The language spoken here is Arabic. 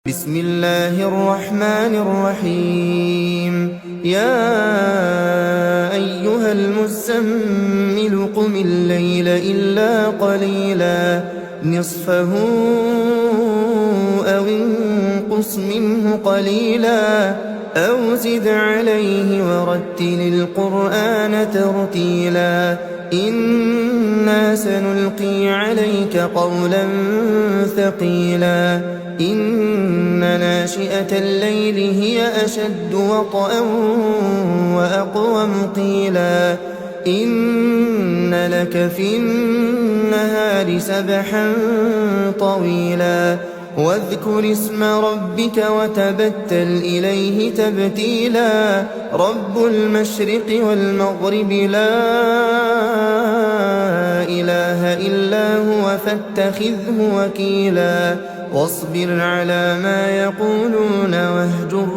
بسم الله الرحمن الرحيم يا أيها المزمل قم الليل إلا قليلا نصفه أو انقص منه قليلا أو زد عليه ورتل القرآن ترتيلا إنا سنلقي عليك قولا ثقيلا إن ناشئة الليل هي أشد وطئا وأقوم قيلا إن لك في النهار سبحا طويلا واذكر اسم ربك وتبتل إليه تبتيلا رب المشرق والمغرب لا إله إلا هو فاتخذه وكيلا واصبر على ما يقولون واهجر